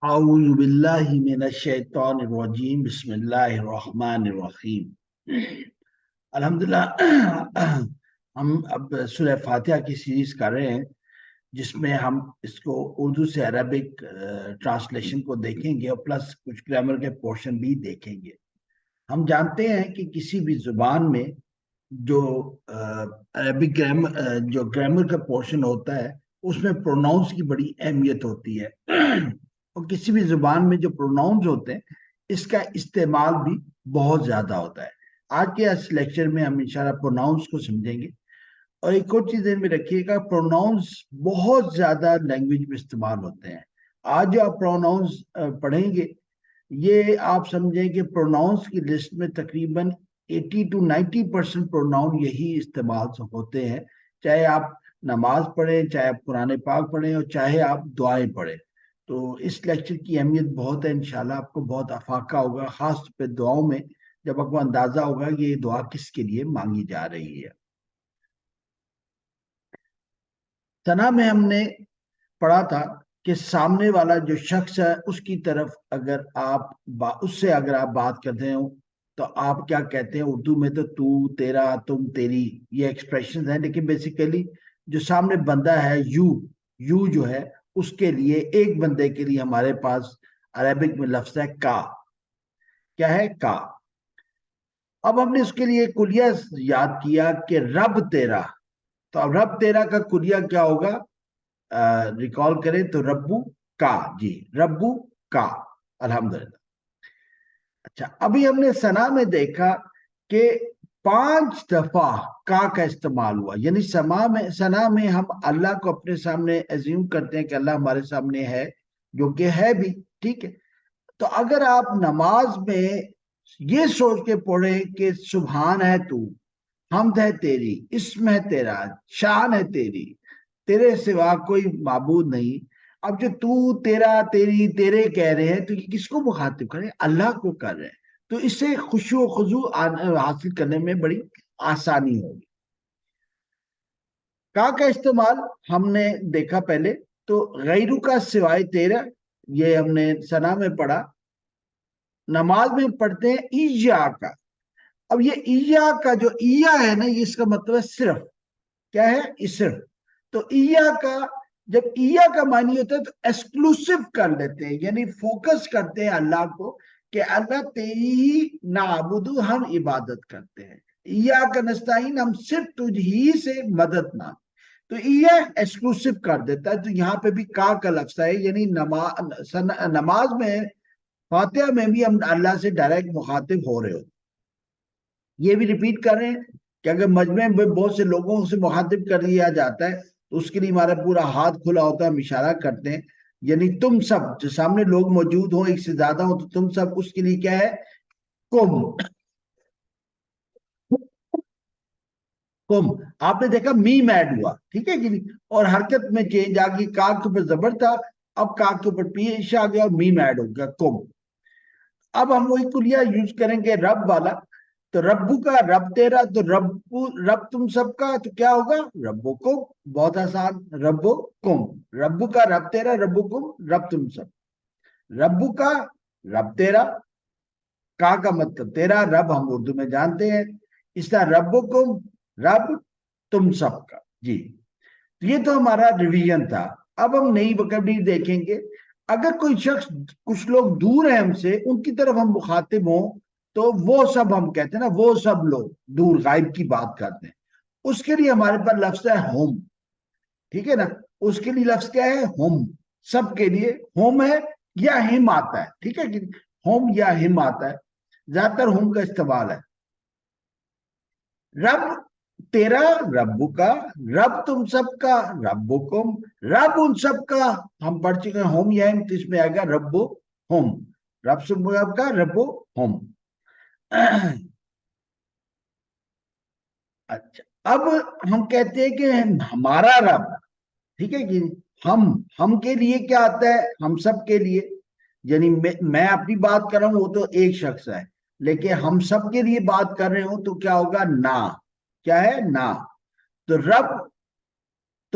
اعوذ باللہ من الشیطان الرجیم بسم اللہ الرحمن الرحیم الحمدللہ ہم اب سورہ فاتحہ کی سیریز کر رہے ہیں جس میں ہم اس کو اردو سے عربک ٹرانسلیشن کو دیکھیں گے اور پلس کچھ گرامر کے پورشن بھی دیکھیں گے۔ ہم جانتے ہیں کہ کسی بھی زبان میں جو عربک گرامر کا پورشن ہوتا ہے اس میں پروناؤنس کی بڑی اہمیت ہوتی ہے اور کسی بھی زبان میں جو پروناؤنس ہوتے ہیں اس کا استعمال بھی بہت زیادہ ہوتا ہے۔ آج کے اس لیکچر میں ہم انشاءاللہ پروناؤنس کو سمجھیں گے، اور ایک اور چیز ذہن میں رکھیے گا، پروناؤنس بہت زیادہ لینگویج میں استعمال ہوتے ہیں۔ آج جو آپ پروناؤنس پڑھیں گے یہ آپ سمجھیں کہ پروناؤنس کی لسٹ میں تقریباً 80 to 90% پروناؤن یہی استعمال ہوتے ہیں، چاہے آپ نماز پڑھیں، چاہے آپ قرآن پاک پڑھیں اور چاہے آپ دعائیں پڑھیں۔ تو اس لیکچر کی اہمیت بہت ہے، انشاءاللہ آپ کو بہت افاقہ ہوگا، خاص طور پہ دعاؤں میں، جب آپ کو اندازہ ہوگا کہ یہ دعا کس کے لیے مانگی جا رہی ہے۔ ثنا میں ہم نے پڑھا تھا کہ سامنے والا جو شخص ہے اس کی طرف اگر آپ اس سے اگر آپ بات کرتے ہو تو آپ کیا کہتے ہیں؟ اردو میں تو تیرا، تم، تیری، یہ ایکسپریشنز ہیں، لیکن بیسیکلی جو سامنے بندہ ہے یو جو ہے اس کے لیے، ایک بندے کے لیے ہمارے پاس عربک میں لفظ ہے کا۔ کیا ہے؟ کا۔ اب ہم نے اس کے لیے کلیہ یاد کیا کہ رب تیرا، تو اب رب تیرا کا کلیہ کیا ہوگا؟ ریکال کریں تو ربو کا، جی ربو کا، الحمدللہ۔ اچھا، ابھی ہم نے ثنا میں دیکھا کہ 5 دفعہ کا استعمال ہوا، یعنی ثنا میں ہم اللہ کو اپنے سامنے ایزیوم کرتے ہیں کہ اللہ ہمارے سامنے ہے، جو کہ ہے بھی، ٹھیک ہے۔ تو اگر آپ نماز میں یہ سوچ کے پڑھیں کہ سبحان ہے تو، حمد ہے تیری، اسم ہے تیرا، شان ہے تیری، تیرے سوا کوئی معبود نہیں، اب جو تو، تیرا، تیری، تیرے کہہ رہے ہیں تو یہ کس کو مخاطب کر رہے ہیں؟ اللہ کو کر رہے ہیں، تو اس سے خشوع و خضوع حاصل کرنے میں بڑی آسانی ہوگی۔ کا استعمال ہم نے دیکھا پہلے، تو غیرو کا سوائے تیرا، یہ ہم نے ثنا میں پڑھا۔ نماز میں پڑھتے ہیں ایجا کا۔ اب یہ ایجا کا جو ایجا ہے نا، یہ اس کا مطلب ہے صرف، کیا ہے؟ صرف۔ تو ایجا کا، جب ایجا کا معنی ہوتا ہے تو ایکسکلوسیو کر لیتے ہیں، یعنی فوکس کرتے ہیں اللہ کو کہ اللہ تیری ہی نعبدو، ہم عبادت کرتے ہیں، ایجا کا نستعین، ہم صرف تجھ ہی سے مدد مانگ۔ تو ایجا ایکسکلوسیو کر دیتا ہے، تو یہاں پہ بھی کا لفظ ہے، یعنی نماز میں، فاتحہ میں بھی ہم اللہ سے ڈائریکٹ مخاطب ہو رہے ہو۔ یہ بھی ریپیٹ کر رہے ہیں کہ اگر مجمع میں بہت سے لوگوں سے مخاطب کر دیا جاتا ہے تو اس کے لیے ہمارا پورا ہاتھ کھلا ہوتا ہے، ہم اشارہ کرتے ہیں، یعنی تم سب جو سامنے لوگ موجود ہوں، ایک سے زیادہ ہوں، تو تم سب، اس کے لیے کیا ہے؟ کم۔ کم، آپ نے دیکھا میم ایڈ ہوا، ٹھیک ہے کہ نہیں، اور حرکت میں چینج آ گئی، کاف کے اوپر زبر تھا، اب کاف کے اوپر پیش آ گیا اور میم ایڈ ہو گیا، کم۔ اب ہم وہی کلیہ یوز کریں گے رب والا، تو ربو کا، رب تیرا، تو رب تم سب کا، تو کیا ہوگا؟ ربو کم، بہت آسان، ربو کم، ربو کا، رب تیرا، ربو کم، رب تم سب، ربو کا، رب تیرا، کا مطلب تیرا، رب ہم اردو میں جانتے ہیں، اس طرح ربو کم، رب تم سب کا، جی۔ یہ تو ہمارا ریویژن تھا۔ اب ہم نئی وکیبلری دیکھیں گے۔ اگر کوئی شخص، کچھ لوگ دور ہیں ہم سے، ان کی طرف ہم مخاطب ہوں تو وہ سب ہم کہتے ہیں نا، وہ سب لوگ دور، غائب کی بات کرتے ہیں، اس کے لیے ہمارے پاس لفظ ہے ہوم، ٹھیک ہے نا، اس کے لیے لفظ کیا ہے؟ ہوم۔ سب کے لیے ہوم ہے یا ہم آتا ہے، ٹھیک ہے کہ ہوم یا ہم آتا ہے، زیادہ تر ہوم کا استعمال ہے۔ رب تیرا، ربو کا، رب تم سب کا، ربکم، رب ان سب کا، ہم پڑھ چکے ہیں ہوم یا ہم، تو اس میں آئے گا ربو ہوم، رب سب کا، ربو ہوم۔ اچھا، اب ہم کہتے ہیں کہ ہمارا رب، ٹھیک ہے کہ ہم کے لیے کیا آتا ہے؟ ہم سب کے لیے، یعنی میں اپنی بات کر رہا ہوں، وہ تو ایک شخص ہے، لیکن ہم سب کے لیے بات کر رہے ہوں تو کیا ہوگا؟ نا، کیا ہے؟ نا۔ تو رب